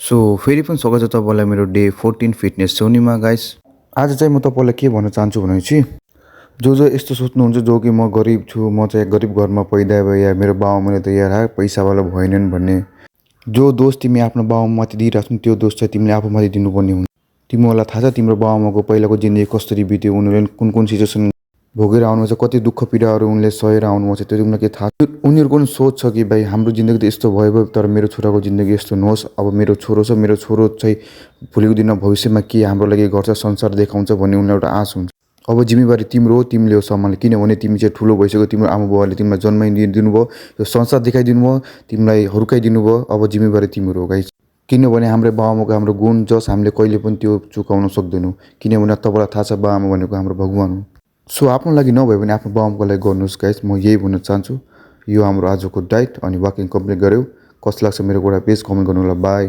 So फेरि पनि स्वागत छ तपाईँलाई मेरो डे 14 फिटनेस जर्नीमा गाइस। आज चाहिँ म तपाईँलाई के भन्न चाहन्छु भनेपछि जो यस्तो सोच्नुहुन्छ जो कि म गरिब छु, म चाहिँ गरिब घरमा पैदा भएँ या मेरो बाबुआमाले त यार पैसावाला भएनन् भन्ने जो दोष तिमी आफ्नो बाबुआमामाथि दिइरहेको छौ त्यो दोष चाहिँ तिमीले आफूमाथि दिनुपर्ने हुन्छ। तिमीहरूलाई थाहा छ तिम्रो बाबुआमाको पहिलाको जिन्दगी कसरी बित्यो, उनीहरूले कुन सिचुएसन भोगेर आउनुभएको छ, कति दुःख पीडाहरू उनले सहेर आउनुभएको छ, त्यो तिमीलाई के थाहा? उनीहरूको पनि सोच छ कि भाइ हाम्रो जिन्दगी त यस्तो भयो तर मेरो छोराको जिन्दगी यस्तो नहोस्। अब मेरो छोरो छ, मेरो छोरो चाहिँ भोलिको दिनमा भविष्यमा के हाम्रो लागि गर्छ, संसार देखाउँछ भन्ने उनीलाई एउटा आश हुन्छ। अब जिम्मेवारी तिम्रो हो, तिमीले हो सम्हाल्ने, किनभने तिमी चाहिँ ठुलो भइसक्यो, तिम्रो आमा बाबाले तिमीलाई जन्माइदिनु भयो, यो संसार देखाइदिनु भयो, तिमीलाई हुर्काइदिनु भयो। अब जिम्मेवारी तिम्रो हो गाइस, किनभने हाम्रो बाबुआमाको हाम्रो गुण जस हामीले कहिले पनि त्यो चुकाउन सक्दैनौँ, किनभने तपाईँलाई थाहा छ बाबुआमा भनेको हाम्रो भगवान हो। सो आफ्नो लागि नभए पनि आफ्नो बाबुआमाको लागि गर्नुहोस् गाइस, म यही भन्न चाहन्छु। यो हाम्रो आजको डाइट अनि वाकिङ कम्प्लिट गऱ्यो। कस्तो लाग्छ मेरो कुरा प्लिज कमेन्ट गर्नु होला। बाई।